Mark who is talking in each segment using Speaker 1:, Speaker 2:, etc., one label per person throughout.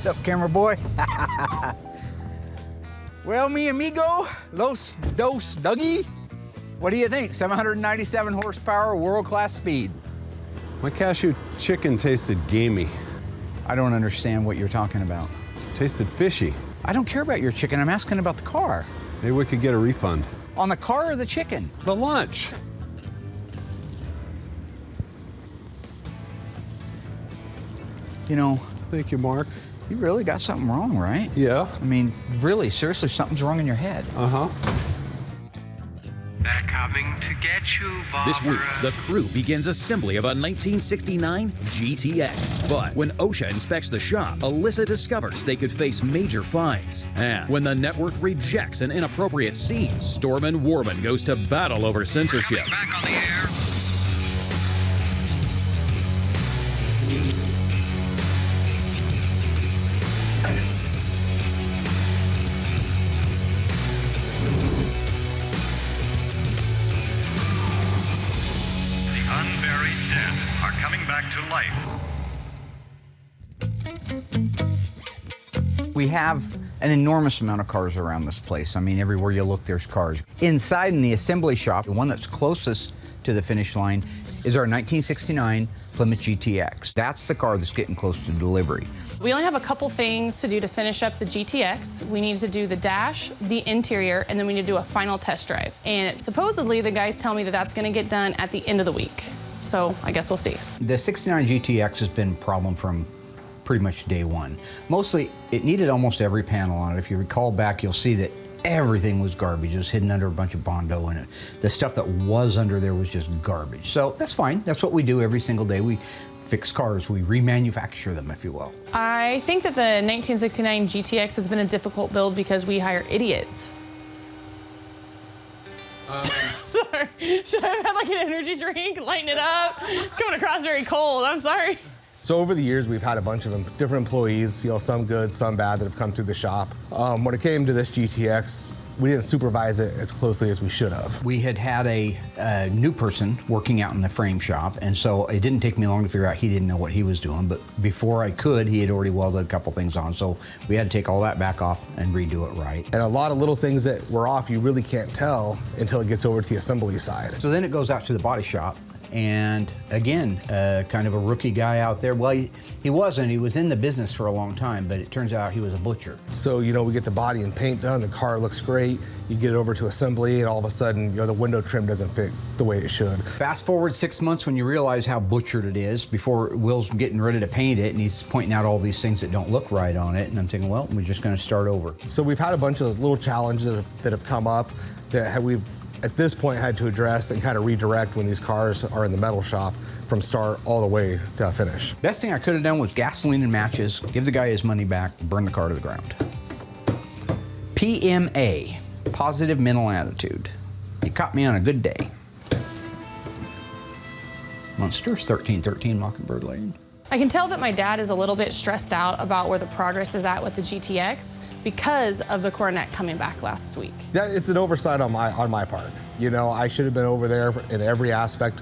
Speaker 1: What's up, camera boy? Well, mi amigo, los dos Dougie. What do you think? 797 horsepower, world-class speed.
Speaker 2: My cashew chicken tasted gamey.
Speaker 1: I don't understand what you're talking about.
Speaker 2: Tasted fishy.
Speaker 1: I don't care about your chicken. I'm asking about the car.
Speaker 2: Maybe we could get a refund.
Speaker 1: On the car or the chicken?
Speaker 2: The lunch.
Speaker 1: You know,
Speaker 2: Thank you, Mark.
Speaker 1: you really got something wrong, right?
Speaker 2: Yeah.
Speaker 1: I mean, really, seriously, something's wrong in your head.
Speaker 2: Uh-huh.
Speaker 3: They're coming to get you, Barbara.
Speaker 4: This week, the crew begins assembly of a 1969 GTX. But when OSHA inspects the shop, Alyssa discovers they could face major fines. And when the network rejects an inappropriate scene, Storman Warman goes to battle over censorship.
Speaker 3: Back on the air. The unburied dead are coming back to life.
Speaker 1: We have an enormous amount of cars around this place. I mean, everywhere you look, there's cars. Inside in the assembly shop, the one that's closest to the finish line is our 1969 Plymouth GTX. That's the car that's getting close to delivery.
Speaker 5: We only have a couple things to do to finish up the GTX. We need to do the dash, the interior, and then we need to do a final test drive. And supposedly the guys tell me that that's gonna get done at the end of the week. So I guess we'll see.
Speaker 1: The 69 GTX has been a problem from pretty much day one. Mostly, it needed almost every panel on it. If you recall back, you'll see that everything was garbage. It was hidden under a bunch of Bondo, and the stuff that was under there was just garbage. So that's fine. That's what we do every single day. We fix cars. We remanufacture them, if you will.
Speaker 5: I think that the 1969 GTX has been a difficult build because we hire idiots. Sorry, should I have had like an energy drink, lighten it up? Coming across very cold, I'm sorry.
Speaker 6: So over the years, we've had a bunch of different employees, you know, some good, some bad, that have come through the shop. When it came to this GTX, we didn't supervise it as closely as we should have.
Speaker 1: We had a new person working out in the frame shop, and so it didn't take me long to figure out he didn't know what he was doing, but before I could, he had already welded a couple things on, so we had to take all that back off and redo it right.
Speaker 6: And a lot of little things that were off, you really can't tell until it gets over to the assembly side.
Speaker 1: So then it goes out to the body shop, and again, kind of a rookie guy out there. Well, he wasn't. He was in the business for a long time, but it turns out he was a butcher.
Speaker 6: So, you know, we get the body and paint done, the car looks great, you get it over to assembly, and all of a sudden, you know, the window trim doesn't fit the way it should.
Speaker 1: Fast forward 6 months when you realize how butchered it is, before Will's getting ready to paint it, and he's pointing out all these things that don't look right on it, and I'm thinking, well, we're just gonna start over.
Speaker 6: So we've had a bunch of little challenges that have come up that we've, at this point, had to address and kind of redirect when these cars are in the metal shop from start all the way to finish.
Speaker 1: Best thing I could have done was gasoline and matches, give the guy his money back, burn the car to the ground. PMA, positive mental attitude. You caught me on a good day. Monsters, 1313 Mockingbird Lane.
Speaker 5: I can tell that my dad is a little bit stressed out about where the progress is at with the GTX because of the Coronet coming back last week.
Speaker 6: That, it's an oversight on my part. You know, I should have been over there in every aspect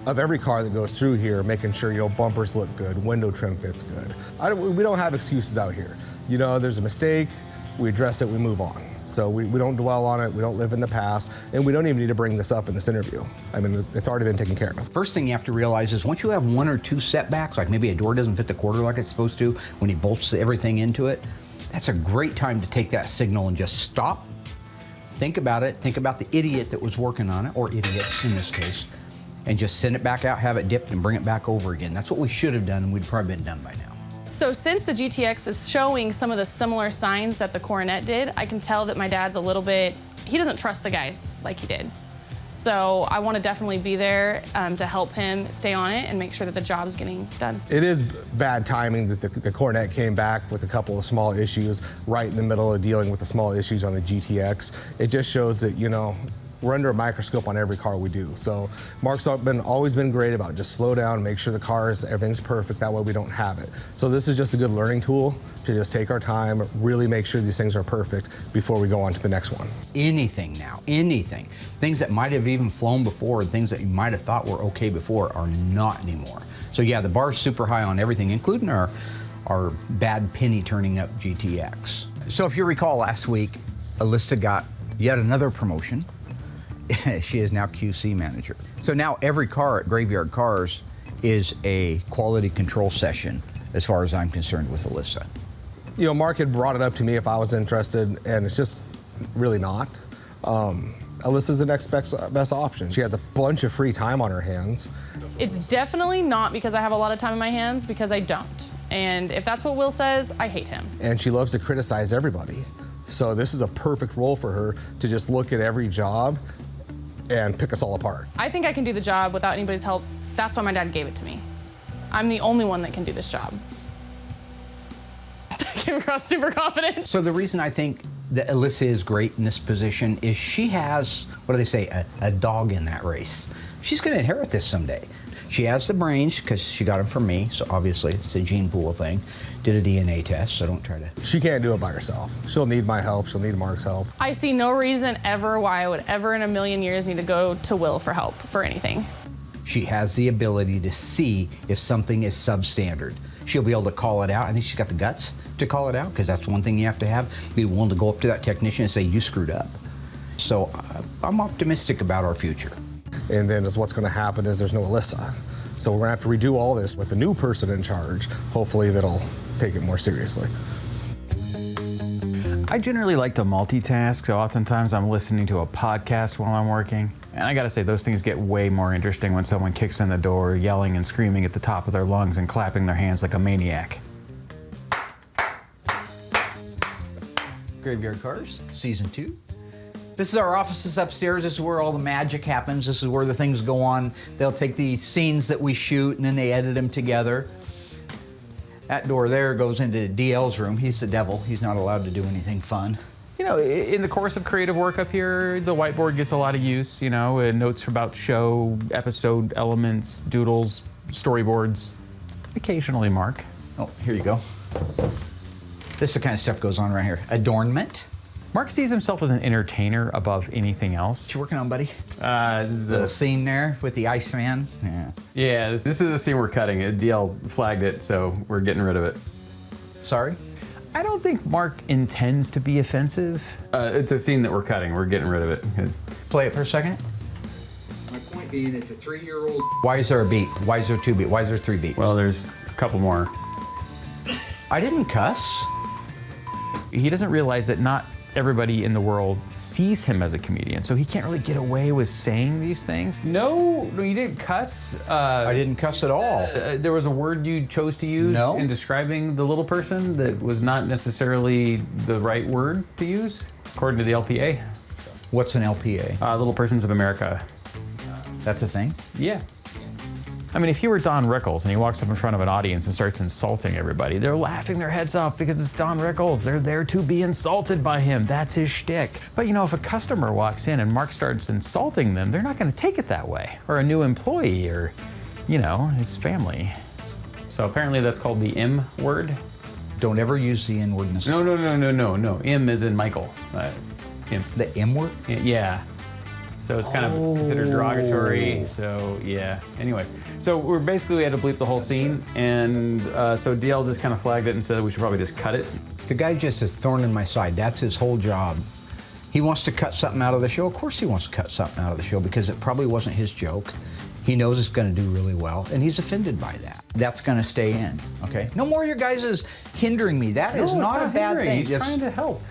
Speaker 6: of every car that goes through here, making sure, you know, bumpers look good, window trim fits good. We don't have excuses out here. You know, there's a mistake, we address it, we move on. So we don't dwell on it, we don't live in the past, and we don't even need to bring this up in this interview. I mean, it's already been taken care of.
Speaker 1: First thing you have to realize is once you have one or two setbacks, like maybe a door doesn't fit the quarter like it's supposed to, when he bolts everything into it, that's a great time to take that signal and just stop, think about it, think about the idiot that was working on it, or idiots in this case, and just send it back out, have it dipped, and bring it back over again. That's what we should have done, and we'd probably been done by now.
Speaker 5: So since the GTX is showing some of the similar signs that the Coronet did, I can tell that my dad's a little bit, he doesn't trust the guys like he did. So I want to definitely be there to help him stay on it and make sure that the job's getting done.
Speaker 6: It is bad timing that the Coronet came back with a couple of small issues right in the middle of dealing with the small issues on the GTX. It just shows that, you know, we're under a microscope on every car we do. So Mark's always been great about just slow down, make sure the cars, everything's perfect, that way we don't have it. So this is just a good learning tool to just take our time, really make sure these things are perfect before we go on to the next one.
Speaker 1: Anything now, anything. Things that might have even flown before and things that you might have thought were okay before are not anymore. So yeah, the bar's super high on everything, including our our bad penny turning up GTX. So if you recall last week, Alyssa got yet another promotion. She is now QC manager. So now every car at Graveyard Carz is a quality control session as far as I'm concerned with Alyssa.
Speaker 6: You know, Mark had brought it up to me if I was interested, and it's just really not. Alyssa's the next best option. She has a bunch of free time on her hands.
Speaker 5: It's definitely not because I have a lot of time in my hands, because I don't. And if that's what Will says, I hate him.
Speaker 6: And she loves to criticize everybody. So this is a perfect role for her to just look at every job and pick us all apart.
Speaker 5: I think I can do the job without anybody's help. That's why my dad gave it to me. I'm the only one that can do this job. I came across super confident.
Speaker 1: So the reason I think that Alyssa is great in this position is she has, what do they say, a dog in that race. She's going to inherit this someday. She has the brains because she got them from me, so obviously it's a gene pool thing. Did a DNA test, so don't try to.
Speaker 6: She can't do it by herself. She'll need my help. She'll need Mark's help.
Speaker 5: I see no reason ever why I would ever in a million years need to go to Will for help for anything.
Speaker 1: She has the ability to see if something is substandard. She'll be able to call it out. I think she's got the guts to call it out, because that's one thing you have to have. Be willing to go up to that technician and say, you screwed up. So I'm optimistic about our future.
Speaker 6: And then what's going to happen is there's no Alyssa. So we're going to have to redo all this with the new person in charge. Hopefully that'll take it more seriously.
Speaker 7: I generally like to multitask, so oftentimes I'm listening to a podcast while I'm working. And I gotta say, those things get way more interesting when someone kicks in the door, yelling and screaming at the top of their lungs and clapping their hands like a maniac.
Speaker 1: Graveyard Carz, Season 2. This is our offices upstairs. This is where all the magic happens. This is where the things go on. They'll take the scenes that we shoot and then they edit them together. That door there goes into DL's room. He's the devil. He's not allowed to do anything fun.
Speaker 7: You know, in the course of creative work up here, the whiteboard gets a lot of use, you know, notes about show, episode elements, doodles, storyboards, occasionally Mark.
Speaker 1: Oh, here you go. This is the kind of stuff goes on right here. Adornment.
Speaker 7: Mark sees himself as an entertainer above anything else.
Speaker 1: What you working on, buddy?
Speaker 7: This is
Speaker 1: Little scene there with the Iceman. Yeah.
Speaker 7: Yeah, this is the scene we're cutting. DL flagged it, so we're getting rid of it.
Speaker 1: Sorry?
Speaker 7: I don't think Mark intends to be offensive. It's a scene that we're cutting. We're getting rid of it.
Speaker 1: Play it for a second. My point being, it's a 3-year-old. Why is there a beat? Why is there 2 beats? Why is there 3 beats?
Speaker 7: Well, there's a couple more.
Speaker 1: I didn't cuss.
Speaker 7: He doesn't realize that not everybody in the world sees him as a comedian, so he can't really get away with saying these things. No, you didn't cuss.
Speaker 1: I didn't cuss at all.
Speaker 7: There was a word you chose to use in describing the little person that was not necessarily the right word to use, according to the LPA.
Speaker 1: What's an LPA?
Speaker 7: Little Persons of America.
Speaker 1: That's a thing?
Speaker 7: Yeah. I mean, if you were Don Rickles and he walks up in front of an audience and starts insulting everybody, they're laughing their heads off because it's Don Rickles. They're there to be insulted by him. That's his shtick. But you know, if a customer walks in and Mark starts insulting them, they're not going to take it that way. Or a new employee, or, you know, his family. So apparently that's called the M word.
Speaker 1: Don't ever use the N word in this.
Speaker 7: No. M as in Michael. M.
Speaker 1: The M word?
Speaker 7: Yeah. So it's kind of considered derogatory, so yeah. Anyways, so we had to bleep the whole scene, and so DL just kind of flagged it and said we should probably just cut it.
Speaker 1: The guy just is a thorn in my side. That's his whole job. He wants to cut something out of the show. Of course he wants to cut something out of the show because it probably wasn't his joke. He knows it's going to do really well, and he's offended by that. That's going to stay in, okay? No more of your guys is hindering me. That is not a bad thing.
Speaker 7: He's trying to help.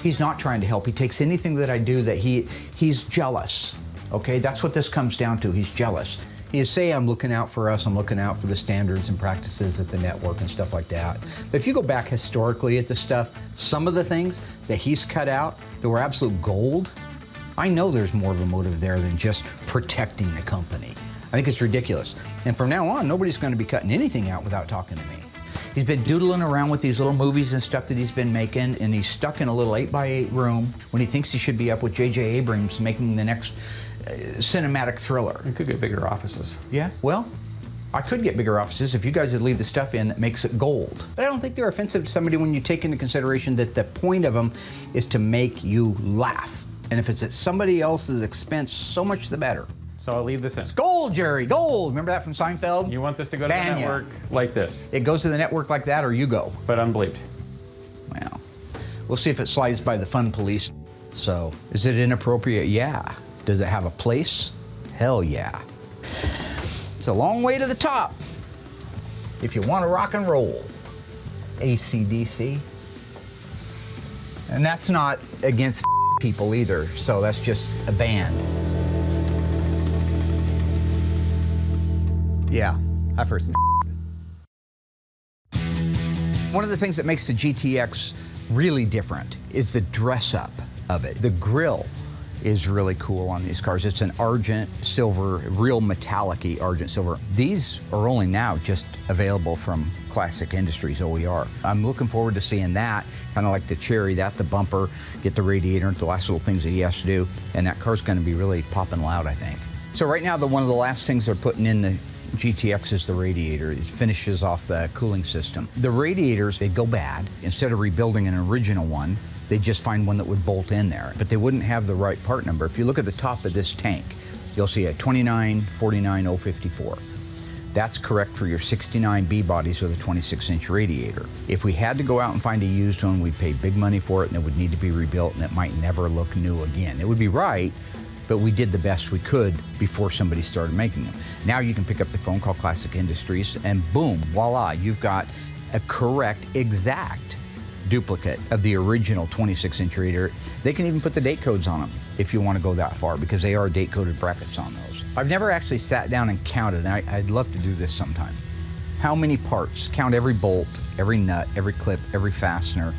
Speaker 1: He's not trying to help. He takes anything that I do that he's jealous, okay? That's what this comes down to. He's jealous. You say I'm looking out for us, I'm looking out for the standards and practices at the network and stuff like that. But if you go back historically at the stuff, some of the things that he's cut out that were absolute gold, I know there's more of a motive there than just protecting the company. I think it's ridiculous. And from now on, nobody's going to be cutting anything out without talking to me. He's been doodling around with these little movies and stuff that he's been making, and he's stuck in a little 8x8 room when he thinks he should be up with J.J. Abrams making the next cinematic thriller.
Speaker 7: You could get bigger offices.
Speaker 1: Yeah, well, I could get bigger offices if you guys would leave the stuff in that makes it gold. But I don't think they're offensive to somebody when you take into consideration that the point of them is to make you laugh. And if it's at somebody else's expense, so much the better.
Speaker 7: So I'll leave this in.
Speaker 1: Gold, Jerry, gold. Remember that from Seinfeld?
Speaker 7: You want this to go to the
Speaker 1: Banya.
Speaker 7: network like this,
Speaker 1: It goes to the network like that, or you go.
Speaker 7: but unbleeped.
Speaker 1: Well, we'll see if it slides by the fun police. So, is it inappropriate? Yeah. Does it have a place? Hell yeah. It's a long way to the top. If you want to rock and roll. AC/DC. And that's not against people either, so that's just a band. Yeah, I've heard some. One of the things that makes the GTX really different is the dress up of it. The grille is really cool on these cars. It's an argent silver, real metallic-y argent silver. These are only now just available from Classic Industries OER. I'm looking forward to seeing that, kind of like the Cherry, the bumper, get the radiator, and the last little things that he has to do, and that car's gonna be really popping loud, I think. So right now, one of the last things they're putting in the GTX is the radiator. It finishes off the cooling system. The radiators, they go bad. Instead of rebuilding an original one, they just find one that would bolt in there, but they wouldn't have the right part number. If you look at the top of this tank, you'll see a 2949054. That's correct for your 69 B bodies with a 26-inch radiator. If we had to go out and find a used one, we'd pay big money for it, and it would need to be rebuilt, and it might never look new again. It would be right, but we did the best we could before somebody started making them. Now you can pick up the phone, call Classic Industries, and boom, voila, you've got a correct, exact duplicate of the original 26-inch radiator. They can even put the date codes on them if you want to go that far, because they are date-coded brackets on those. I've never actually sat down and counted, and I'd love to do this sometime. How many parts, count every bolt, every nut, every clip, every fastener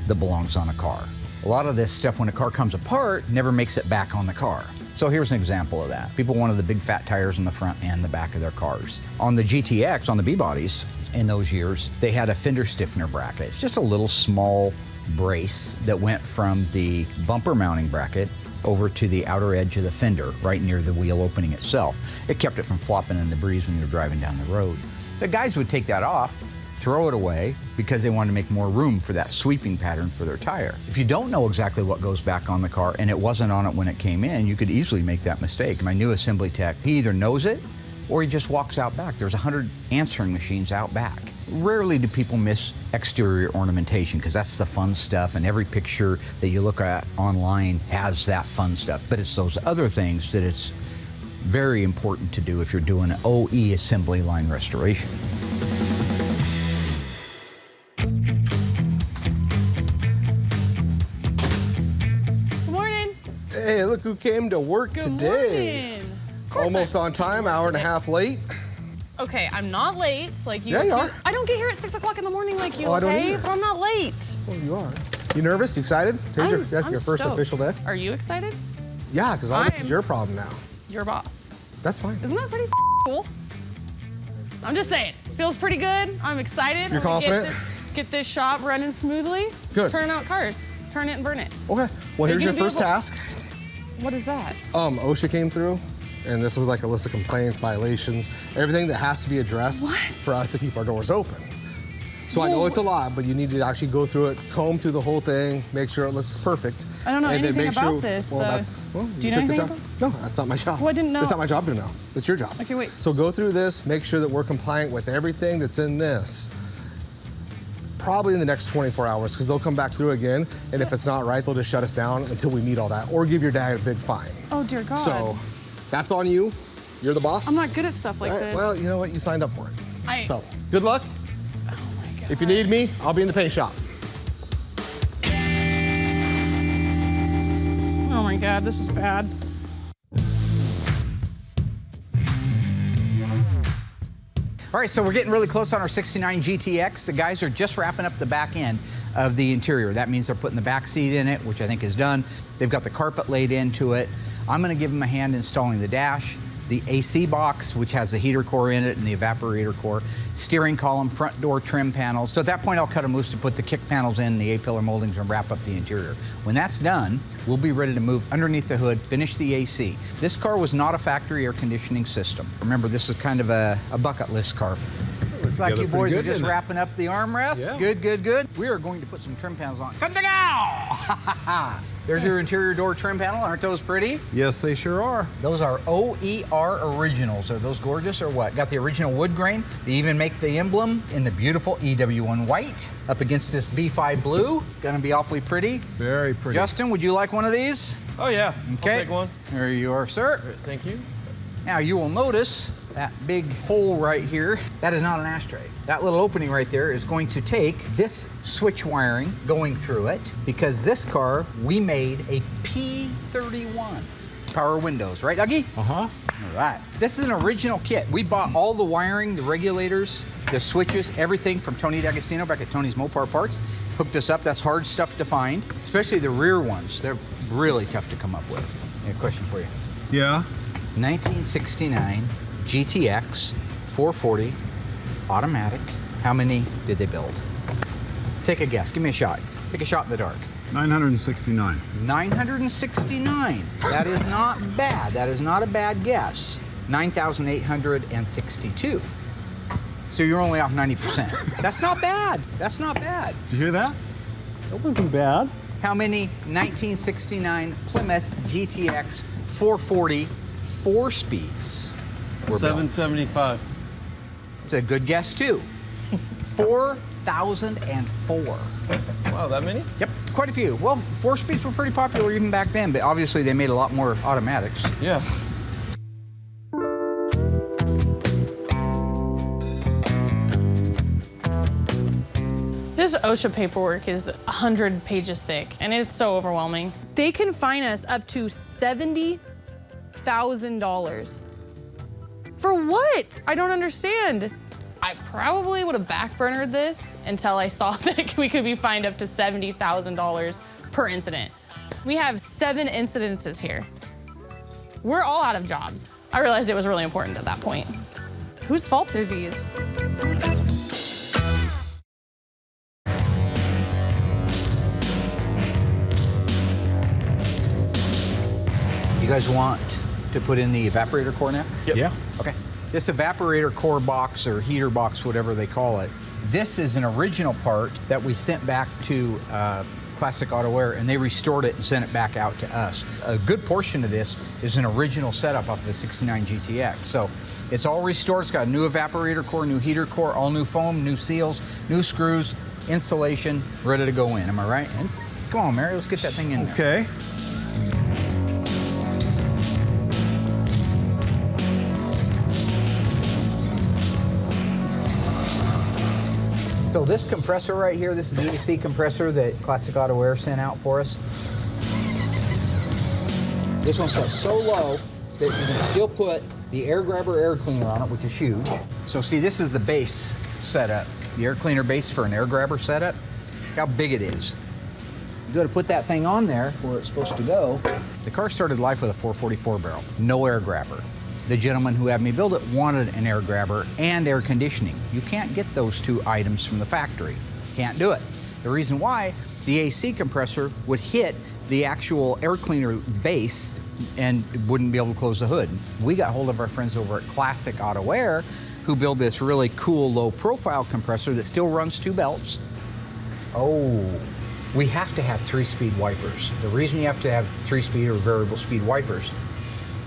Speaker 1: that belongs on a car. A lot of this stuff, when a car comes apart, never makes it back on the car. So here's an example of that. People wanted the big fat tires in the front and the back of their cars. On the GTX, on the B-bodies, in those years, they had a fender stiffener bracket. It's just a little small brace that went from the bumper mounting bracket over to the outer edge of the fender, right near the wheel opening itself. It kept it from flopping in the breeze when you're driving down the road. The guys would take that off, throw it away, because they wanted to make more room for that sweeping pattern for their tire. If you don't know exactly what goes back on the car and it wasn't on it when it came in, you could easily make that mistake. My new assembly tech, he either knows it or he just walks out back. There's 100 answering machines out back. Rarely do people miss exterior ornamentation, because that's the fun stuff, and every picture that you look at online has that fun stuff. But it's those other things that it's very important to do if you're doing an OE assembly line restoration.
Speaker 5: Good morning.
Speaker 6: Hey, look who came to work
Speaker 5: Good
Speaker 6: today.
Speaker 5: morning. Of course
Speaker 6: Almost
Speaker 5: I
Speaker 6: on
Speaker 5: came to
Speaker 6: time,
Speaker 5: work
Speaker 6: hour and a
Speaker 5: today.
Speaker 6: half late.
Speaker 5: Okay, I'm not late like you.
Speaker 6: Yeah, you are.
Speaker 5: I don't get here at 6 o'clock in the morning like you,
Speaker 6: Oh, I don't
Speaker 5: okay?
Speaker 6: either.
Speaker 5: But I'm not late.
Speaker 6: Well, you are. You nervous? You excited? Today's that's
Speaker 5: I'm
Speaker 6: your first
Speaker 5: stoked.
Speaker 6: official day?
Speaker 5: Are you excited?
Speaker 6: Yeah, because all this is
Speaker 5: I'm-
Speaker 6: your problem now.
Speaker 5: Your boss.
Speaker 6: That's fine.
Speaker 5: Isn't that pretty cool? I'm just saying. Feels pretty good. I'm excited.
Speaker 6: You're
Speaker 5: I'm gonna
Speaker 6: confident?
Speaker 5: Get this shop running smoothly.
Speaker 6: Good.
Speaker 5: Turn out cars. Turn it and burn it.
Speaker 6: Okay, well, here's
Speaker 5: you
Speaker 6: your
Speaker 5: gonna be
Speaker 6: first
Speaker 5: able-
Speaker 6: task.
Speaker 5: What is that?
Speaker 6: OSHA came through, and this was like a list of complaints, violations, everything that has to be addressed
Speaker 5: What?
Speaker 6: for us to keep our doors open. So I know
Speaker 5: Well,
Speaker 6: it's a lot, but you need to actually go through it, comb through the whole thing, make sure it looks perfect.
Speaker 5: I don't know
Speaker 6: and then
Speaker 5: anything
Speaker 6: make
Speaker 5: about
Speaker 6: sure,
Speaker 5: this,
Speaker 6: Well,
Speaker 5: though.
Speaker 6: that's, well,
Speaker 5: Do you know
Speaker 6: took the
Speaker 5: anything
Speaker 6: job. No, that's not my job.
Speaker 5: Well, I didn't know.
Speaker 6: It's not my job to know. It's your job.
Speaker 5: Okay, wait.
Speaker 6: So go through this, make sure that we're compliant with everything that's in this. Probably in the next 24 hours, because they'll come back through again, and if it's not right, they'll just shut us down until we meet all that, or give your dad a big fine.
Speaker 5: Oh dear God.
Speaker 6: So that's on you. You're the boss.
Speaker 5: I'm not good at stuff like
Speaker 6: All right,
Speaker 5: this.
Speaker 6: Well, you know what? You signed up for it. So good luck.
Speaker 5: Oh my God.
Speaker 6: If you need me, I'll be in the paint shop.
Speaker 5: Oh my God, this is bad.
Speaker 1: All right, so we're getting really close on our 69 GTX. The guys are just wrapping up the back end of the interior. That means they're putting the back seat in it, which I think is done. They've got the carpet laid into it. I'm gonna give them a hand installing the dash, the AC box, which has the heater core in it and the evaporator core, steering column, front door trim panels. So at that point, I'll cut them loose to put the kick panels in, the A-pillar moldings, and wrap up the interior. When that's done, we'll be ready to move underneath the hood, finish the AC. This car was not a factory air conditioning system. Remember, this is kind of a bucket list car. Looks like
Speaker 2: together
Speaker 1: you
Speaker 2: pretty
Speaker 1: boys
Speaker 2: good,
Speaker 1: are just
Speaker 2: didn't it?
Speaker 1: wrapping up the armrests.
Speaker 2: Yeah.
Speaker 1: Good, good, good. We are going to put some trim panels on. There's your interior door trim panel. Aren't those pretty?
Speaker 2: Yes, they sure are.
Speaker 1: Those are OER originals. Are those gorgeous or what? Got the original wood grain. They even make the emblem in the beautiful EW1 white up against this B5 blue. Gonna be awfully pretty.
Speaker 2: Very pretty.
Speaker 1: Justin, would you like one of these?
Speaker 8: Oh yeah,
Speaker 1: Okay.
Speaker 8: I'll take one.
Speaker 1: There you are, sir.
Speaker 8: Thank you.
Speaker 1: Now you will notice that big hole right here. That is not an ashtray. That little opening right there is going to take this switch wiring going through it, because this car, we made a P31. Power windows, right, Dougie?
Speaker 2: Uh-huh.
Speaker 1: All right. This is an original kit. We bought all the wiring, the regulators, the switches, everything from Tony D'Agostino back at Tony's Mopar Parts. Hooked us up. That's hard stuff to find, especially the rear ones. They're really tough to come up with. I have a question for you.
Speaker 2: Yeah.
Speaker 1: 1969 GTX 440 automatic. How many did they build? Take a guess. Give me a shot. Take a shot in the dark.
Speaker 2: 969.
Speaker 1: 969. That is not bad. That is not a bad guess. 9,862. So you're only off 90%. That's not bad. That's not bad.
Speaker 2: Did you hear that? That wasn't bad.
Speaker 1: How many 1969 Plymouth GTX 440 4 speeds were built?
Speaker 8: 775.
Speaker 1: It's a good guess too. 4,004.
Speaker 8: Wow, that many?
Speaker 1: Yep, quite a few. Well, 4 speeds were pretty popular even back then, but obviously they made a lot more automatics.
Speaker 8: Yeah.
Speaker 5: This OSHA paperwork is 100 pages thick, and it's so overwhelming. They can fine us up to $70,000. For what? I don't understand. I probably would have backburnered this until I saw that we could be fined up to $70,000 per incident. We have 7 incidences here. We're all out of jobs. I realized it was really important at that point. Whose fault are these?
Speaker 1: You guys want to put in the evaporator core now?
Speaker 8: Yep.
Speaker 2: Yeah.
Speaker 1: Okay. This evaporator core box or heater box, whatever they call it, this is an original part that we sent back to Classic Auto Air, and they restored it and sent it back out to us. A good portion of this is an original setup off of the 69 GTX. So it's all restored. It's got a new evaporator core, new heater core, all new foam, new seals, new screws, insulation, ready to go in. Am I right? And come on, Mary, let's get that thing in there.
Speaker 2: Okay.
Speaker 1: So this compressor right here, this is the AC compressor that Classic Auto Air sent out for us. This one's set so low that you can still put the air grabber air cleaner on it, which is huge. So see, this is the base setup. The air cleaner base for an air grabber setup. Look how big it is. You go to put that thing on there where it's supposed to go. The car started life with a 444 barrel, no air grabber. The gentleman who had me build it wanted an air grabber and air conditioning. You can't get those 2 items from the factory. Can't do it. The reason why, the AC compressor would hit the actual air cleaner base and wouldn't be able to close the hood. We got hold of our friends over at Classic Auto Air who build this really cool low profile compressor that still runs 2 belts. Oh, we have to have 3-speed wipers. The reason you have to have 3-speed or variable speed wipers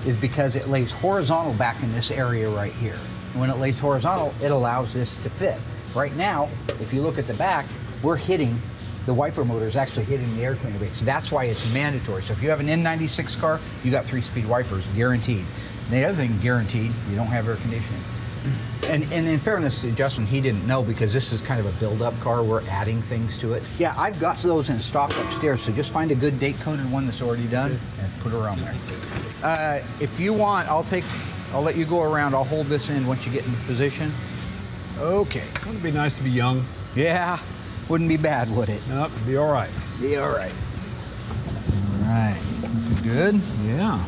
Speaker 1: is because it lays horizontal back in this area right here. When it lays horizontal, it allows this to fit. Right now, if you look at the back, we're hitting, the wiper motor is actually hitting the air cleaner base. That's why it's mandatory. So if you have an N96 car, you got 3-speed wipers, guaranteed. And the other thing, guaranteed, you don't have air conditioning. And in fairness to Justin, he didn't know because this is kind of a build-up car. We're adding things to it. Yeah, I've got those in stock upstairs, so just find a good date-coded one that's already done and put her on there. If you want, I'll let you go around. I'll hold this in once you get into position. Okay.
Speaker 2: Wouldn't it be nice to be young?
Speaker 1: Yeah, wouldn't be bad, would it?
Speaker 2: Nope, it'd be all right.
Speaker 1: Be all right. All right, good.
Speaker 2: Yeah.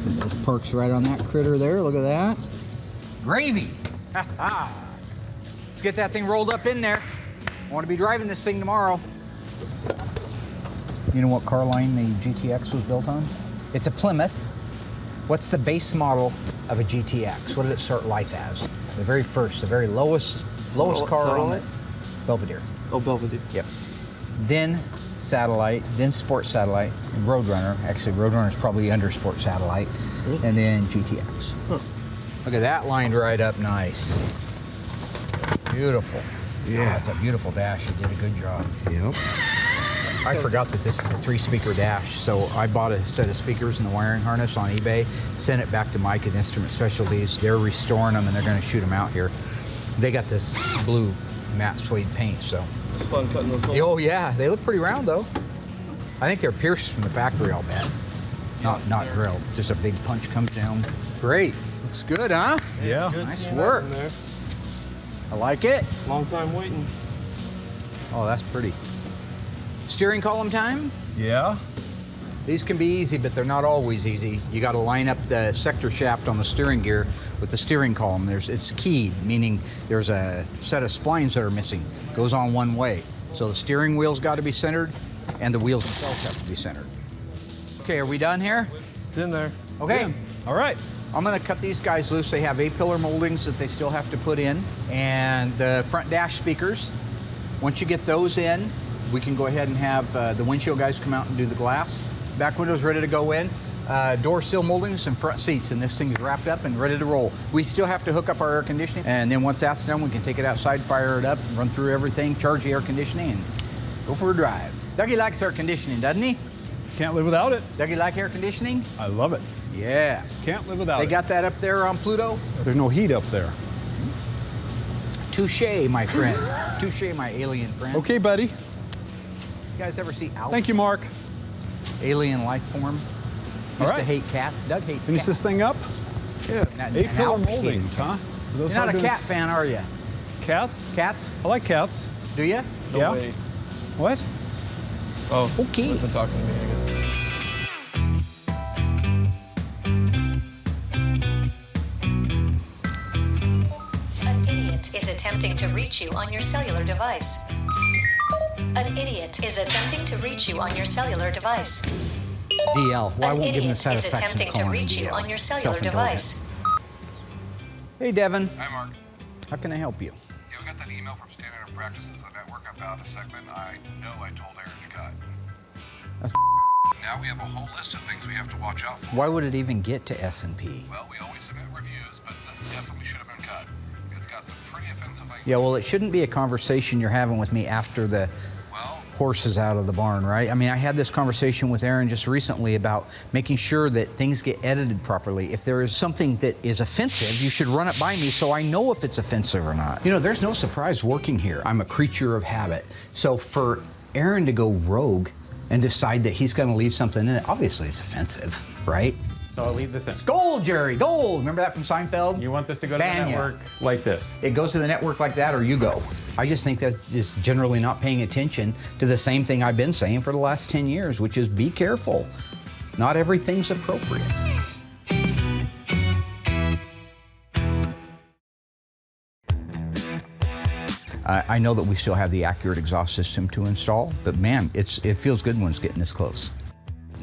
Speaker 1: Those perks right on that critter there. Look at that. Gravy. Let's get that thing rolled up in there. I want to be driving this thing tomorrow. You know what car line the GTX was built on? It's a Plymouth. What's the base model of a GTX? What did it start life as? The very first, the very lowest car on it? Belvedere.
Speaker 8: Oh, Belvedere.
Speaker 1: Yep. Then Satellite, then Sport Satellite, and Roadrunner. Actually, Roadrunner is probably under Sport Satellite, and then GTX. Look at that, lined right up nice. Beautiful. Yeah, it's a beautiful dash. You did a good job.
Speaker 2: Yep.
Speaker 1: I forgot that this is a 3-speaker dash, so I bought a set of speakers and the wiring harness on eBay, sent it back to Mike at Instrument Specialties. They're restoring them and they're going to shoot them out here. They got this blue matte suede paint, so.
Speaker 8: It's fun cutting those holes.
Speaker 1: Oh yeah, they look pretty round though. I think they're pierced from the factory, I'll bet. Not drilled. Just a big punch comes down. Great. Looks good, huh?
Speaker 2: Yeah.
Speaker 8: Good
Speaker 1: Nice
Speaker 8: seeing
Speaker 1: work.
Speaker 8: that in there.
Speaker 1: I like it.
Speaker 8: Long time waiting.
Speaker 1: Oh, that's pretty. Steering column time?
Speaker 2: Yeah.
Speaker 1: These can be easy, but they're not always easy. You got to line up the sector shaft on the steering gear with the steering column. It's keyed, meaning there's a set of splines that are missing. Goes on one way. So the steering wheel's got to be centered, and the wheels themselves have to be centered. Okay, are we done here?
Speaker 8: It's in there.
Speaker 1: Okay.
Speaker 2: All right.
Speaker 1: I'm going to cut these guys loose. They have A-pillar moldings that they still have to put in, and the front dash speakers. Once you get those in, we can go ahead and have the windshield guys come out and do the glass. Back window's ready to go in. Door sill moldings and front seats, and this thing's wrapped up and ready to roll. We still have to hook up our air conditioning, and then once that's done, we can take it outside, fire it up, run through everything, charge the air conditioning, and go for a drive. Dougie likes air conditioning, doesn't he?
Speaker 2: Can't live without it.
Speaker 1: Dougie like air conditioning?
Speaker 2: I love it.
Speaker 1: Yeah.
Speaker 2: Can't live without
Speaker 1: They
Speaker 2: it.
Speaker 1: got that up there on Pluto?
Speaker 2: There's no heat up there.
Speaker 1: Touche, my friend. Touche, my alien friend.
Speaker 2: Okay, buddy.
Speaker 1: You guys ever see Alf?
Speaker 2: Thank you, Mark.
Speaker 1: Alien life form. Used
Speaker 2: All
Speaker 1: to
Speaker 2: right.
Speaker 1: hate cats. Doug hates
Speaker 2: Finish
Speaker 1: cats.
Speaker 2: this thing up. Yeah.
Speaker 1: And
Speaker 2: A-pillar
Speaker 1: Alf
Speaker 2: moldings,
Speaker 1: hates
Speaker 2: huh?
Speaker 1: cats.
Speaker 2: Are those
Speaker 1: You're not
Speaker 2: how
Speaker 1: a
Speaker 2: to
Speaker 1: cat fan, are you?
Speaker 2: Cats?
Speaker 1: Cats?
Speaker 2: I like cats.
Speaker 1: Do you?
Speaker 8: No
Speaker 2: Yeah.
Speaker 8: way.
Speaker 2: What?
Speaker 8: Oh,
Speaker 1: Okay.
Speaker 8: wasn't talking to me, I guess.
Speaker 9: An idiot is attempting to reach you on your cellular device. An idiot is attempting to reach you on your cellular device.
Speaker 1: DL. Well, I
Speaker 9: An
Speaker 1: won't give him the
Speaker 9: idiot is
Speaker 1: satisfaction
Speaker 9: attempting
Speaker 1: of
Speaker 9: to
Speaker 1: calling him
Speaker 9: reach you
Speaker 1: DL.
Speaker 9: on your cellular
Speaker 1: Self-indulgent.
Speaker 9: device.
Speaker 1: Hey, Devin.
Speaker 10: Hi, Mark.
Speaker 1: How can I help you?
Speaker 10: Yeah, we got that email from Standard and Practices of the Network about a segment I know I told Aaron to cut.
Speaker 1: That's
Speaker 10: Now we have a whole list of things we have to watch out for.
Speaker 1: Why would it even get to S&P?
Speaker 10: Well, we always submit reviews, but this definitely should have been cut. It's got some pretty offensive language.
Speaker 1: Yeah, well, it shouldn't be a conversation you're having with me after the
Speaker 10: Well,
Speaker 1: horse is out of the barn, right? I mean, I had this conversation with Aaron just recently about making sure that things get edited properly. If there is something that is offensive, you should run it by me so I know if it's offensive or not. You know, there's no surprise working here. I'm a creature of habit. So for Aaron to go rogue and decide that he's going to leave something in it, obviously it's offensive, right?
Speaker 7: So I'll leave this in.
Speaker 1: Gold, Jerry, gold. Remember that from Seinfeld?
Speaker 7: You want this to go to the
Speaker 1: Banya.
Speaker 7: network like this.
Speaker 1: It goes to the network like that, or you go. I just think that's just generally not paying attention to the same thing I've been saying for the last 10 years, which is be careful. Not everything's appropriate. I know that we still have the accurate exhaust system to install, but man, it feels good when it's getting this close.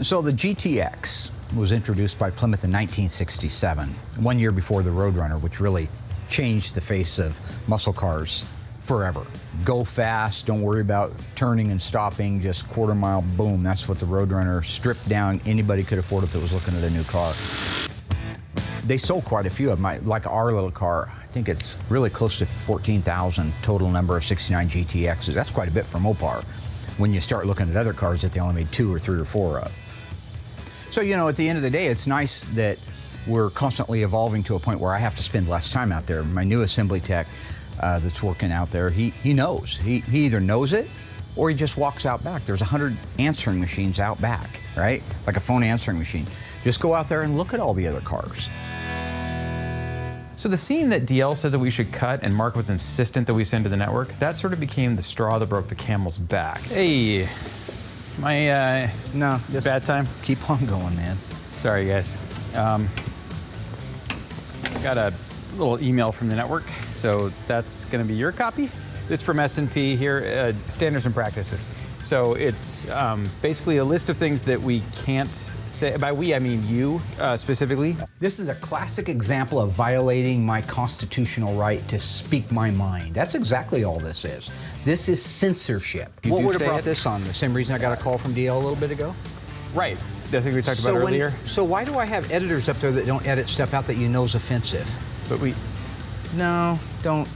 Speaker 1: So the GTX was introduced by Plymouth in 1967, 1 year before the Roadrunner, which really changed the face of muscle cars forever. Go fast, don't worry about turning and stopping, just quarter mile, boom. That's what the Roadrunner stripped down. Anybody could afford it that was looking at a new car. They sold quite a few of them, like our little car. I think it's really close to 14,000 total number of 69 GTXs. That's quite a bit for Mopar when you start looking at other cars that they only made 2 or 3 or 4 of. So, you know, at the end of the day, it's nice that we're constantly evolving to a point where I have to spend less time out there. My new assembly tech that's working out there, he knows. He either knows it or he just walks out back. There's 100 answering machines out back, right? Like a phone answering machine. Just go out there and look at all the other cars.
Speaker 7: So the scene that DL said that we should cut and Mark was insistent that we send to the network, that sort of became the straw that broke the camel's back. Hey, my
Speaker 1: No, just
Speaker 7: bad time?
Speaker 1: keep on going, man.
Speaker 7: Sorry, guys. Got a little email from the network, so that's going to be your copy. It's from S&P here, Standards and Practices. So it's basically a list of things that we can't say, by we I mean you specifically.
Speaker 1: This is a classic example of violating my constitutional right to speak my mind. That's exactly all this is. This is censorship.
Speaker 7: You
Speaker 1: What
Speaker 7: do
Speaker 1: would have
Speaker 7: say
Speaker 1: brought
Speaker 7: it?
Speaker 1: this on? The same reason I got a call from DL a little bit ago?
Speaker 7: Right. I think we talked about earlier.
Speaker 1: So why do I have editors up there that don't edit stuff out that you know is offensive?
Speaker 7: But we.
Speaker 1: No, don't.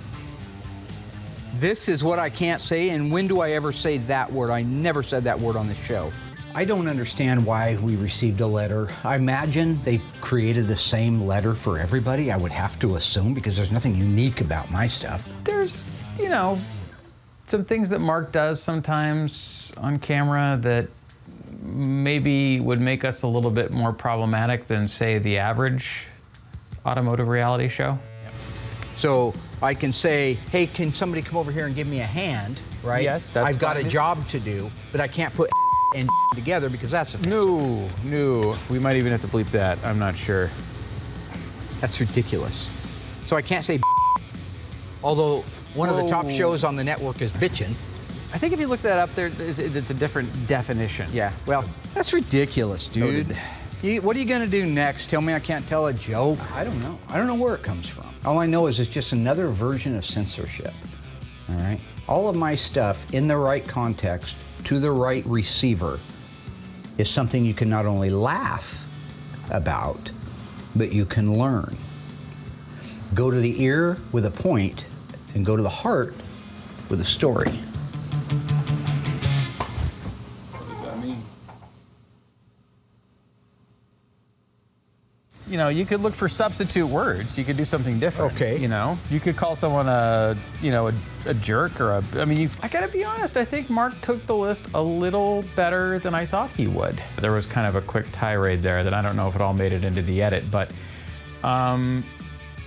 Speaker 1: This is what I can't say, and when do I ever say that word? I never said that word on the show. I don't understand why we received a letter. I imagine they created the same letter for everybody, I would have to assume, because there's nothing unique about my stuff.
Speaker 7: There's, you know, some things that Mark does sometimes on camera that maybe would make us a little bit more problematic than, say, the average automotive reality show.
Speaker 1: So I can say, hey, can somebody come over here and give me a hand, right?
Speaker 7: Yes, that's
Speaker 1: I've got
Speaker 7: fine.
Speaker 1: a job to do, but I can't put and together because that's offensive.
Speaker 7: No. We might even have to bleep that. I'm not sure.
Speaker 1: That's ridiculous. So I can't say although one of the top shows on the network is bitchin'.
Speaker 7: I think if you look that up there, it's a different definition.
Speaker 1: Yeah, well, that's ridiculous, dude. What are you gonna do next? Tell me I can't tell a joke? I don't know. I don't know where it comes from. All I know is it's just another version of censorship, all right? All of my stuff in the right context to the right receiver is something you can not only laugh about, but you can learn. Go to the ear with a point and go to the heart with a story.
Speaker 8: What does that mean?
Speaker 7: You know, you could look for substitute words. You could do something different.
Speaker 1: Okay.
Speaker 7: You know, you could call someone a jerk or I mean, I gotta be honest, I think Mark took the list a little better than I thought he would. There was kind of a quick tirade there that I don't know if it all made it into the edit, but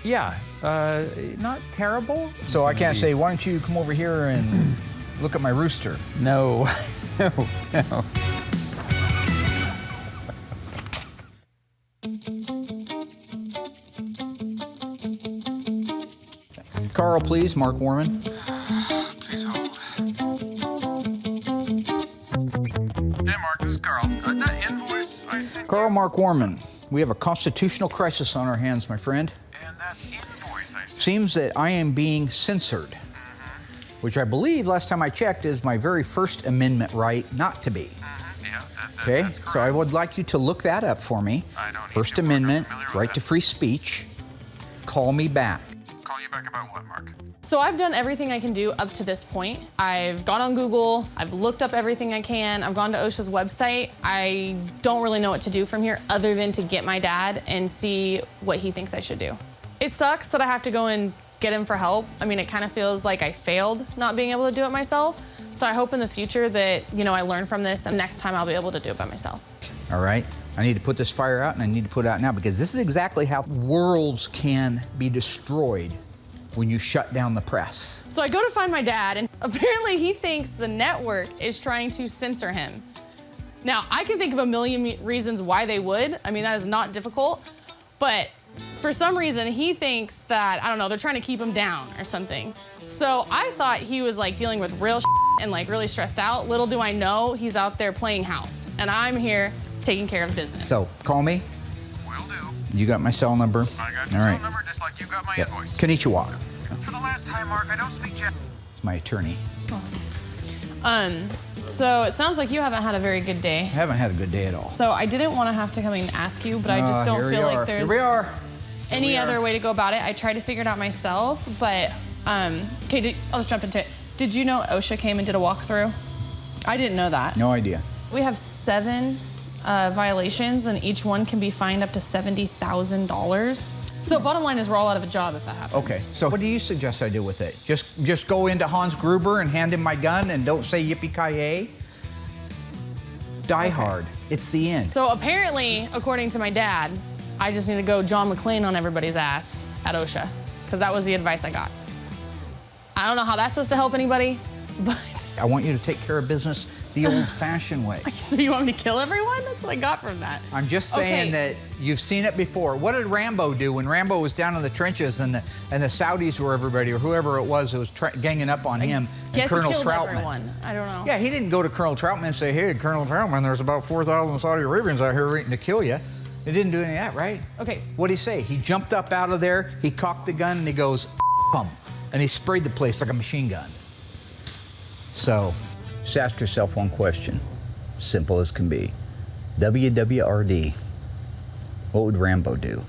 Speaker 7: yeah, not terrible.
Speaker 1: So I can't say, why don't you come over here and look at my rooster?
Speaker 7: No, no.
Speaker 1: Carl, please, Mark Warman.
Speaker 8: Please hold. Hey, Mark, this is Carl. That invoice I sent
Speaker 1: Carl, Mark Warman. We have a constitutional crisis on our hands, my friend.
Speaker 8: and that invoice I sent.
Speaker 1: Seems that I am being censored, which I believe, last time I checked, is my very First Amendment right not to be.
Speaker 8: Yeah,
Speaker 1: Okay,
Speaker 8: that's correct.
Speaker 1: so I would like you to look that up for me.
Speaker 8: I don't need
Speaker 1: First
Speaker 8: to, Mark. I'm
Speaker 1: Amendment,
Speaker 8: familiar with
Speaker 1: right
Speaker 8: that.
Speaker 1: to free speech. Call me back.
Speaker 8: Call you back about what, Mark?
Speaker 5: So I've done everything I can do up to this point. I've gone on Google, I've looked up everything I can, I've gone to OSHA's website. I don't really know what to do from here other than to get my dad and see what he thinks I should do. It sucks that I have to go and get him for help. I mean, it kind of feels like I failed not being able to do it myself. So I hope in the future that, you know, I learn from this and next time I'll be able to do it by myself.
Speaker 1: All right, I need to put this fire out and I need to put it out now because this is exactly how worlds can be destroyed when you shut down the press.
Speaker 5: So I go to find my dad, and apparently he thinks the network is trying to censor him. Now, I can think of a million reasons why they would. I mean, that is not difficult. But for some reason, he thinks that, I don't know, they're trying to keep him down or something. So I thought he was like dealing with real and like really stressed out. Little do I know, he's out there playing house. And I'm here taking care of business.
Speaker 1: So call me.
Speaker 8: Will do.
Speaker 1: You got my cell number.
Speaker 8: I got your
Speaker 1: All
Speaker 8: cell
Speaker 1: right.
Speaker 8: number just like you got my
Speaker 1: Yep.
Speaker 8: invoice.
Speaker 1: Konnichiwa.
Speaker 8: For the last time, Mark, I don't speak Japanese.
Speaker 1: It's my attorney.
Speaker 5: So it sounds like you haven't had a very good day.
Speaker 1: I haven't had a good day at all.
Speaker 5: So I didn't want to have to come and ask you, but I just don't
Speaker 1: Here we
Speaker 5: feel
Speaker 1: are.
Speaker 5: like there's
Speaker 1: Here we are.
Speaker 5: any
Speaker 1: we are.
Speaker 5: other way to go about it. I tried to figure it out myself, but okay, I'll just jump into it. Did you know OSHA came and did a walkthrough? I didn't know that.
Speaker 1: No idea.
Speaker 5: We have 7 violations, and each one can be fined up to $70,000. So bottom line is we're all out of a job if that happens.
Speaker 1: Okay, so what do you suggest I do with it? Just go into Hans Gruber and hand him my gun and don't say yippee-ki-yay? Die hard. It's the end.
Speaker 5: So apparently, according to my dad, I just need to go John McClane on everybody's ass at OSHA, because that was the advice I got. I don't know how that's supposed to help anybody, but
Speaker 1: I want you to take care of business. the old-fashioned way.
Speaker 5: So you want me to kill everyone? That's what I got from that.
Speaker 1: I'm just saying
Speaker 5: Okay.
Speaker 1: that you've seen it before. What did Rambo do when Rambo was down in the trenches and the Saudis were everybody, or whoever it was who was ganging up on him and
Speaker 5: Guess
Speaker 1: Colonel
Speaker 5: he killed
Speaker 1: Troutman?
Speaker 5: everyone. I don't know.
Speaker 1: Yeah, he didn't go to Colonel Troutman and say, hey, Colonel Troutman, there's about 4,000 Saudi Arabians out here waiting to kill you. He didn't do any of that, right?
Speaker 5: Okay.
Speaker 1: What'd he say? He jumped up out of there, he cocked the gun, and he goes, "F 'em," and he sprayed the place like a machine gun. So, just ask yourself one question, simple as can be. WWRD, what would Rambo do?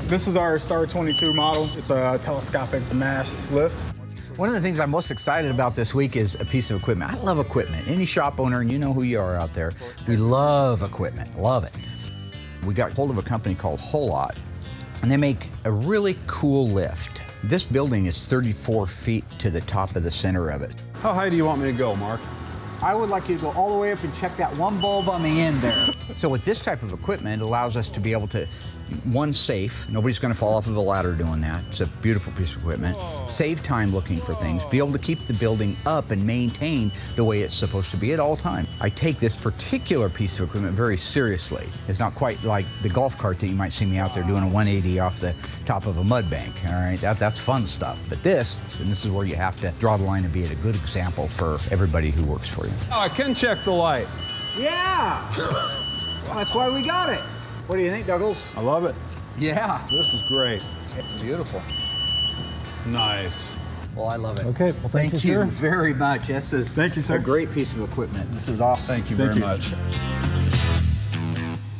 Speaker 11: This is our Star 22 model. It's a telescopic mast lift.
Speaker 1: One of the things I'm most excited about this week is a piece of equipment. I love equipment. Any shop owner, and you know who you are out there, we love equipment, love it. We got hold of a company called Holot, and they make a really cool lift. This building is 34 feet to the top of the center of it.
Speaker 2: How high do you want me to go, Mark?
Speaker 1: I would like you to go all the way up and check that one bulb on the end there. So with this type of equipment, it allows us to be able to, one, safe. Nobody's going to fall off of a ladder doing that. It's a beautiful piece of equipment. Save time looking for things. Be able to keep the building up and maintained the way it's supposed to be at all times. I take this particular piece of equipment very seriously. It's not quite like the golf cart that you might see me out there doing a 180 off the top of a mud bank. All right, that's fun stuff. But this is where you have to draw the line and be a good example for everybody who works for you.
Speaker 2: Oh, I can check the light.
Speaker 1: Yeah, that's why we got it. What do you think, Douglas?
Speaker 2: I love it.
Speaker 1: Yeah.
Speaker 2: This is great.
Speaker 1: Beautiful.
Speaker 2: Nice.
Speaker 1: Well, I love it.
Speaker 11: Okay, well, thank you,
Speaker 1: you
Speaker 11: sir.
Speaker 1: very much. This is
Speaker 11: Thank you, sir.
Speaker 1: a great piece of equipment. This is awesome.
Speaker 2: Thank you
Speaker 11: Thank
Speaker 2: very
Speaker 11: you.
Speaker 2: much.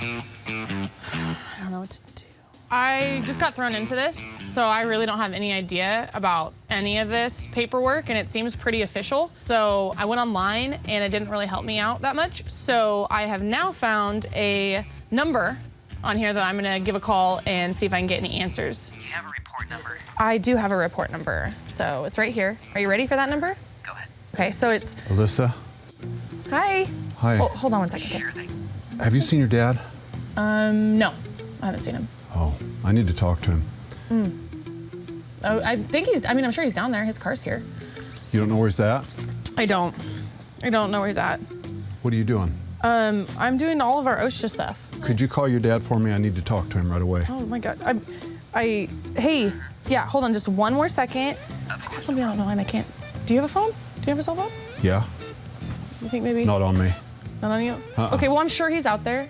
Speaker 5: I don't know what to do. I just got thrown into this, so I really don't have any idea about any of this paperwork, and it seems pretty official. So I went online, and it didn't really help me out that much. So I have now found a number on here that I'm gonna give a call and see if I can get any answers.
Speaker 12: Do you have a report number?
Speaker 5: I do have a report number, so it's right here. Are you ready for that number?
Speaker 12: Go ahead.
Speaker 5: Okay, so it's,
Speaker 10: Alyssa,
Speaker 5: hi.
Speaker 10: Hi.
Speaker 5: Hold on one second.
Speaker 12: Sure thing.
Speaker 10: have you seen your dad?
Speaker 5: No, I haven't seen him.
Speaker 10: Oh, I need to talk to him.
Speaker 5: Oh, I think I'm sure he's down there. His car's here.
Speaker 10: You don't know where he's at?
Speaker 5: I don't know where he's at.
Speaker 10: What are you doing?
Speaker 5: I'm doing all of our OSHA stuff.
Speaker 10: Could you call your dad for me? I need to talk to him right away.
Speaker 5: Oh my God. Hey, yeah, hold on just one more second. I got somebody on the line. I can't. Do you have a phone? Do you have a cell phone?
Speaker 10: Yeah?
Speaker 5: You think maybe?
Speaker 10: Not on me.
Speaker 5: Not on you? Okay, well, I'm sure he's out there.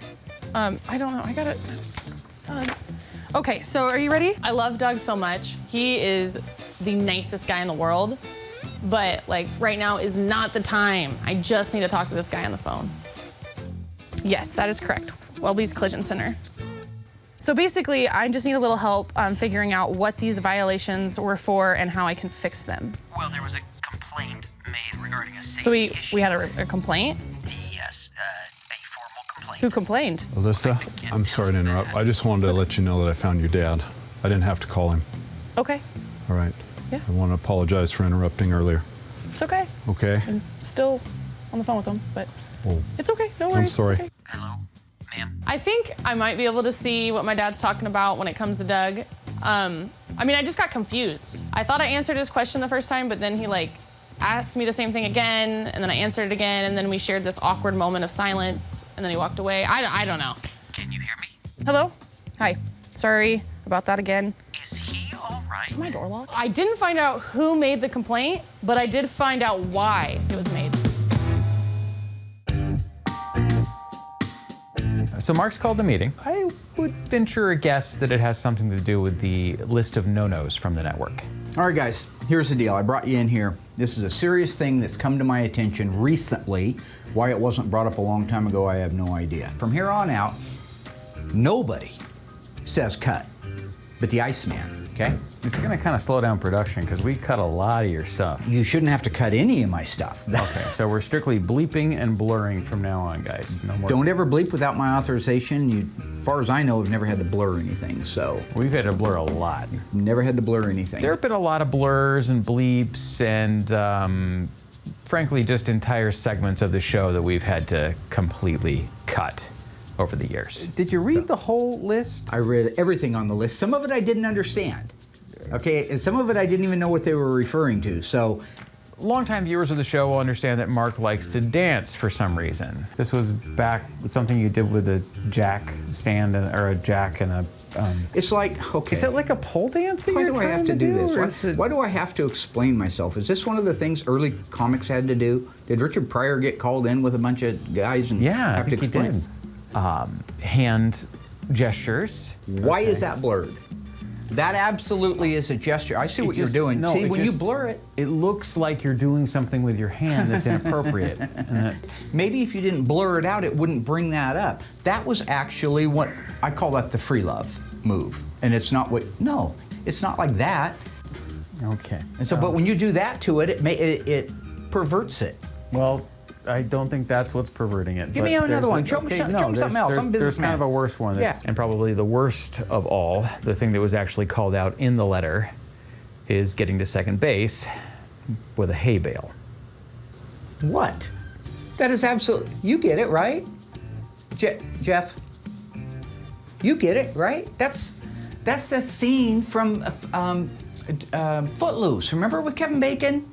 Speaker 5: I don't know. I got it. Okay, so are you ready? I love Doug so much. He is the nicest guy in the world, but like right now is not the time. I just need to talk to this guy on the phone. Yes, that is correct. Welby's Collision Center. So basically, I just need a little help figuring out what these violations were for and how I can fix them.
Speaker 12: Well, there was a complaint made regarding a safety
Speaker 5: So
Speaker 12: issue.
Speaker 5: we had a complaint?
Speaker 12: Yes, a formal complaint.
Speaker 5: Who complained?
Speaker 10: Alyssa, I'm sorry to interrupt. I just wanted to let you know that I found your dad. I didn't have to call him.
Speaker 5: Okay,
Speaker 10: All right?
Speaker 5: Yeah.
Speaker 10: I want to apologize for interrupting earlier.
Speaker 5: it's okay.
Speaker 10: Okay?
Speaker 5: I'm still on the phone with him, but
Speaker 10: Oh,
Speaker 5: it's okay. No worries.
Speaker 10: I'm
Speaker 5: it's
Speaker 10: sorry.
Speaker 5: okay.
Speaker 12: Hello, ma'am.
Speaker 5: I think I might be able to see what my dad's talking about when it comes to Doug. I just got confused. I thought I answered his question the first time, but then he asked me the same thing again, and then I answered it again, and then we shared this awkward moment of silence, and then he walked away. I don't know.
Speaker 12: Can you hear me?
Speaker 5: Hello? Hi. Sorry about that again.
Speaker 12: Is he all right?
Speaker 5: Is my door locked? I didn't find out who made the complaint, but I did find out why it was made.
Speaker 7: So Mark's called the meeting. I would venture a guess that it has something to do with the list of no-nos from the network.
Speaker 1: All right, guys, here's the deal. I brought you in here. This is a serious thing that's come to my attention recently. Why it wasn't brought up a long time ago, I have no idea. From here on out, nobody says cut, but the Iceman, okay?
Speaker 7: It's gonna kind of slow down production because we cut a lot of your stuff.
Speaker 1: You shouldn't have to cut any of my stuff.
Speaker 7: Okay, so we're strictly bleeping and blurring from now on, guys. No more.
Speaker 1: Don't ever bleep without my authorization. You, as far as I know, have never had to blur anything, so.
Speaker 7: We've had to blur a lot.
Speaker 1: Never had to blur anything.
Speaker 7: There have been a lot of blurs and bleeps and frankly, just entire segments of the show that we've had to completely cut. over the years. Did you read the whole list?
Speaker 1: I read everything on the list. Some of it I didn't understand. Okay, and some of it I didn't even know what they were referring to. So,
Speaker 7: longtime viewers of the show will understand that Mark likes to dance for some reason. This was back with something you did with a jack stand or a jack and a.
Speaker 1: It's like, okay.
Speaker 7: Is it like a pole dance that
Speaker 1: Why
Speaker 7: you're
Speaker 1: do I
Speaker 7: trying
Speaker 1: have
Speaker 7: to
Speaker 1: to do
Speaker 7: or
Speaker 1: this?
Speaker 7: is
Speaker 1: Why
Speaker 7: it-
Speaker 1: do I have to explain myself? Is this one of the things early comics had to do? Did Richard Pryor get called in with a bunch of guys and
Speaker 7: Yeah, I
Speaker 1: have to
Speaker 7: think he
Speaker 1: explain?
Speaker 7: did. Hand gestures.
Speaker 1: Why is that blurred? That absolutely is a gesture. I see what you're doing.
Speaker 7: No,
Speaker 1: See,
Speaker 7: it
Speaker 1: when you
Speaker 7: just-
Speaker 1: blur it,
Speaker 7: it looks like you're doing something with your hand that's inappropriate. And that-
Speaker 1: maybe if you didn't blur it out, it wouldn't bring that up. That was actually what I call that the free love move. And it's not what, no, it's not like that.
Speaker 7: Okay.
Speaker 1: And so, but when you do that to it, it perverts it.
Speaker 7: Well, I don't think that's what's perverting it.
Speaker 1: Give
Speaker 7: but
Speaker 1: me another
Speaker 7: there's
Speaker 1: one.
Speaker 7: a-
Speaker 1: Show me
Speaker 7: no,
Speaker 1: something
Speaker 7: there's-
Speaker 1: else.
Speaker 7: there's-
Speaker 1: I'm a
Speaker 7: There's
Speaker 1: businessman.
Speaker 7: kind of a worse one, that's, and probably the worst of all, the thing that was actually called out in the letter, is getting to second base with a hay bale.
Speaker 1: What? That is absolutely, you get it, right? Jeff, you get it, right? That's the scene from Footloose. Remember with Kevin Bacon?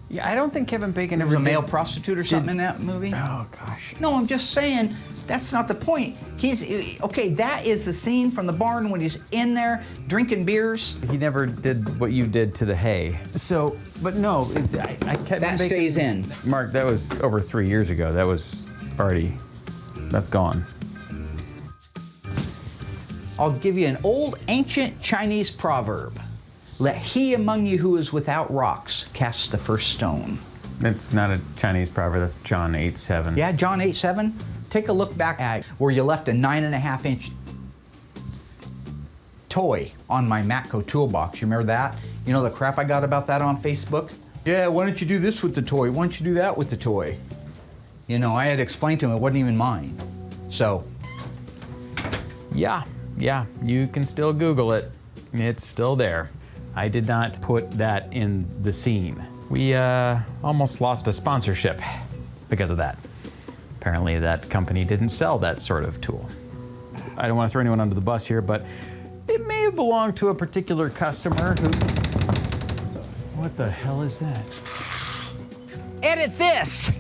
Speaker 7: Yeah, I don't think Kevin Bacon
Speaker 1: There
Speaker 7: ever
Speaker 1: was a
Speaker 7: did-
Speaker 1: male prostitute or something in that movie.
Speaker 7: Oh gosh.
Speaker 1: No, I'm just saying that's not the point. Okay. That is the scene from the barn when he's in there drinking beers.
Speaker 7: He never did what you did to the hay. So, but no, Kevin
Speaker 1: That stays in.
Speaker 7: Mark, that was over 3 years ago. That was already, that's gone.
Speaker 1: I'll give you an old ancient Chinese proverb. Let he among you who is without rocks cast the first stone.
Speaker 7: It's not a Chinese proverb, that's John 8:7.
Speaker 1: Yeah, John 8:7. Take a look back at where you left a 9.5-inch toy on my Matco toolbox. You remember that? You know the crap I got about that on Facebook? Yeah, why don't you do this with the toy? Why don't you do that with the toy? You know, I had explained to him it wasn't even mine. So.
Speaker 7: Yeah, you can still Google it. It's still there. I did not put that in the scene. We almost lost a sponsorship because of that. Apparently that company didn't sell that sort of tool. I don't want to throw anyone under the bus here, but it may have belonged to a particular customer who... What the hell is that?
Speaker 1: Edit this!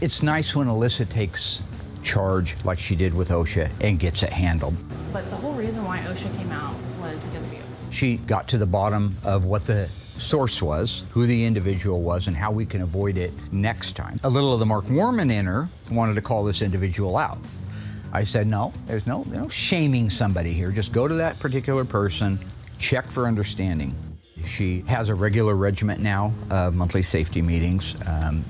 Speaker 1: It's nice when Alyssa takes charge like she did with OSHA and gets it handled.
Speaker 5: But the whole reason why OSHA came out was because of you.
Speaker 1: She got to the bottom of what the source was, who the individual was, and how we can avoid it next time. A little of the Mark Warman in her wanted to call this individual out. I said, no, there's no shaming somebody here. Just go to that particular person, check for understanding. She has a regular regiment now of monthly safety meetings.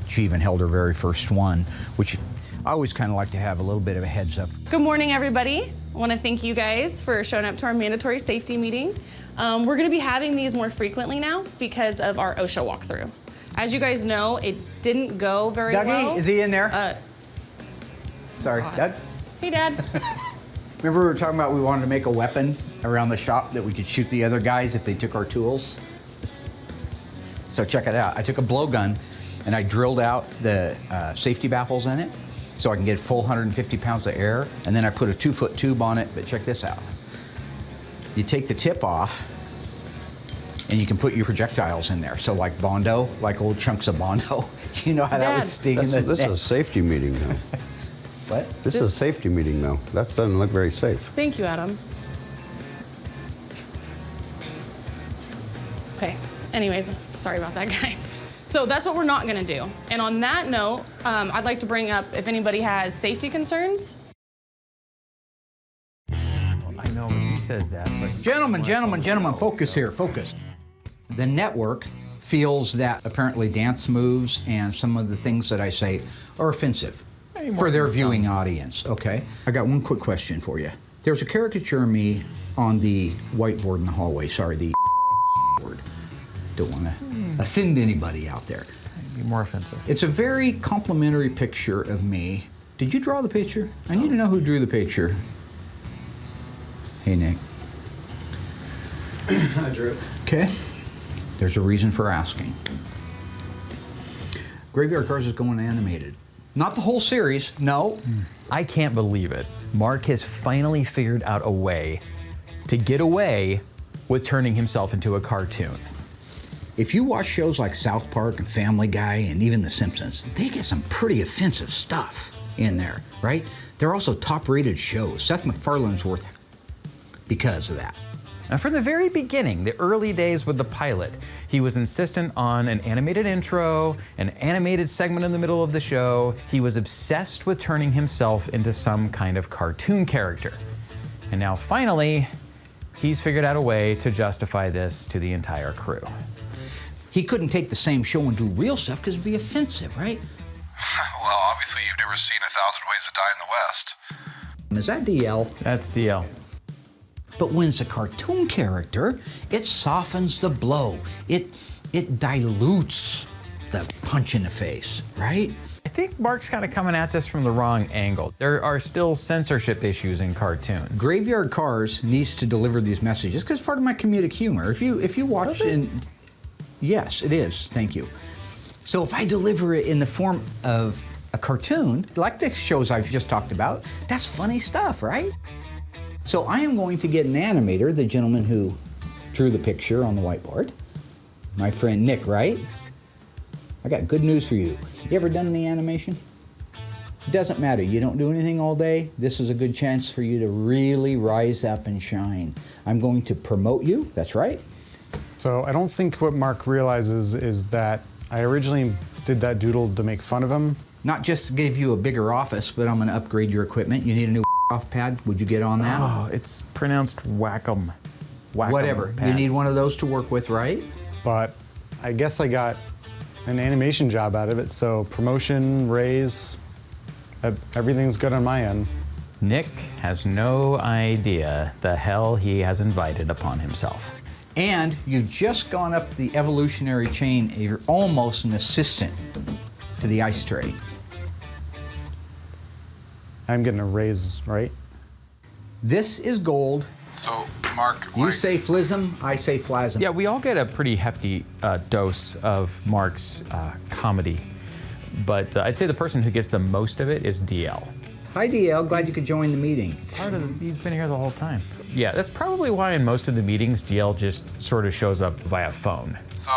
Speaker 1: She even held her very first one, which I always kind of like to have a little bit of a heads up.
Speaker 5: Good morning, everybody. I want to thank you guys for showing up to our mandatory safety meeting. We're going to be having these more frequently now because of our OSHA walkthrough. As you guys know, it didn't go very well.
Speaker 1: Dougie, is he in there? Sorry, Doug?
Speaker 5: Hey, Dad.
Speaker 1: Remember we were talking about we wanted to make a weapon around the shop that we could shoot the other guys if they took our tools? So check it out. I took a blowgun and I drilled out the safety baffles in it so I can get full 150 pounds of air, and then I put a 2-foot tube on it, but check this out. You take the tip off and you can put your projectiles in there. So like Bondo, like old chunks of Bondo, you know how that would sting in the
Speaker 13: This is
Speaker 1: neck.
Speaker 13: a safety meeting now.
Speaker 1: What?
Speaker 13: This is a safety meeting now. That doesn't look very safe.
Speaker 5: Thank you, Adam. Okay, anyways, sorry about that, guys. So that's what we're not gonna do. And on that note, I'd like to bring up if anybody has safety concerns.
Speaker 7: I know he says that, but...
Speaker 1: Gentlemen, focus here, focus. The network feels that apparently dance moves and some of the things that I say are offensive for their viewing audience, okay? I got one quick question for you. There's a caricature of me on the whiteboard in the hallway, sorry, the board. Don't want to offend anybody out there.
Speaker 7: Be more offensive.
Speaker 1: It's a very complimentary picture of me. Did you draw the picture? I need to know who drew the picture. Hey, Nick. Hi, Drew. Okay. There's a reason for asking. Graveyard Carz is going animated. Not the whole series, no.
Speaker 7: I can't believe it. Mark has finally figured out a way to get away with turning himself into a cartoon.
Speaker 1: If you watch shows like South Park and Family Guy and even The Simpsons, they get some pretty offensive stuff in there, right? They're also top-rated shows. Seth MacFarlane's worth it because of that.
Speaker 7: Now, from the very beginning, the early days with the pilot, he was insistent on an animated intro, an animated segment in the middle of the show. He was obsessed with turning himself into some kind of cartoon character. And now, finally, he's figured out a way to justify this to the entire crew.
Speaker 1: He couldn't take the same show and do real stuff because it'd be offensive, right?
Speaker 10: Well, obviously you've never seen 1,000 Ways to Die in the West.
Speaker 1: Is that DL?
Speaker 7: That's DL.
Speaker 1: But when it's a cartoon character, it softens the blow. It dilutes the punch in the face, right?
Speaker 7: I think Mark's kind of coming at this from the wrong angle. There are still censorship issues in cartoons.
Speaker 1: Graveyard Carz needs to deliver these messages because part of my comedic humor. If you watch in, yes, it is. Thank you. So if I deliver it in the form of a cartoon, like the shows I've just talked about, that's funny stuff, right? So I am going to get an animator, the gentleman who drew the picture on the whiteboard, my friend Nick, right? I got good news for you. You ever done any animation? It doesn't matter. You don't do anything all day. This is a good chance for you to really rise up and shine. I'm going to promote you. That's right.
Speaker 11: So I don't think what Mark realizes is that I originally did that doodle to make fun of him.
Speaker 1: Not just to give you a bigger office, but I'm going to upgrade your equipment. You need a new off pad. Would you get on that?
Speaker 7: Oh, it's pronounced whack-em.
Speaker 1: Whatever.
Speaker 7: Pad.
Speaker 1: You need one of those to work with, right?
Speaker 11: But I guess I got an animation job out of it, so promotion, raise, everything's good on my end.
Speaker 7: Nick has no idea the hell he has invited upon himself.
Speaker 1: And you've just gone up the evolutionary chain. You're almost an assistant to the ice tray.
Speaker 11: I'm getting a raise, right?
Speaker 1: This is gold.
Speaker 10: So, Mark,
Speaker 1: You say flism, I say flasm.
Speaker 7: Yeah, we all get a pretty hefty dose of Mark's comedy, but I'd say the person who gets the most of it is DL.
Speaker 1: Hi, DL. Glad you could join the meeting.
Speaker 7: He's been here the whole time. Yeah, that's probably why in most of the meetings, DL just sort of shows up via phone.
Speaker 10: So,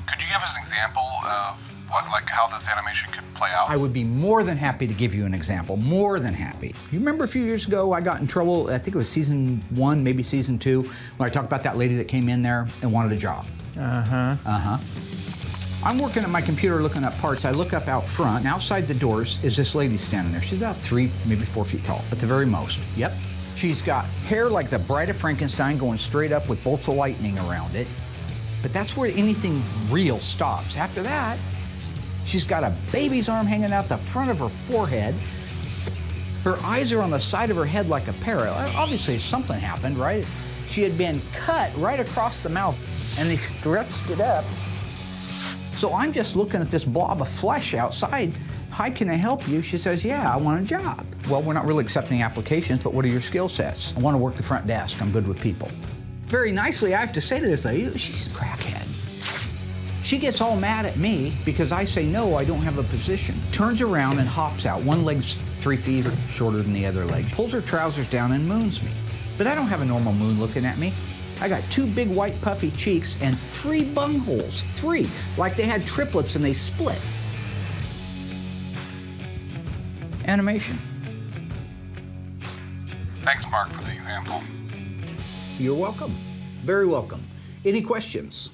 Speaker 10: could you give us an example of how this animation could play out?
Speaker 1: I would be more than happy to give you an example. More than happy. You remember a few years ago, I got in trouble, I think it was season 1, maybe season 2, when I talked about that lady that came in there and wanted a job. I'm working at my computer looking up parts. I look up out front, and outside the doors is this lady standing there. She's about 3, maybe 4 feet tall, at the very most. Yep. She's got hair like the Bride of Frankenstein going straight up with bolts of lightning around it. But that's where anything real stops. After that, she's got a baby's arm hanging out the front of her forehead. Her eyes are on the side of her head like a parrot. Obviously, something happened, right? She had been cut right across the mouth, and they stretched it up. So I'm just looking at this blob of flesh outside. Hi, can I help you? She says, yeah, I want a job. Well, we're not really accepting applications, but what are your skill sets? I want to work the front desk. I'm good with people. Very nicely, I have to say to this lady, she's a crackhead. She gets all mad at me because I say, no, I don't have a position. Turns around and hops out. One leg's 3 feet shorter than the other leg. Pulls her trousers down and moons me. But I don't have a normal moon looking at me. I got 2 big white puffy cheeks and 3 bungholes. 3, like they had triplets and they split. Animation.
Speaker 10: Thanks, Mark, for the example.
Speaker 1: You're welcome. Very welcome. Any questions?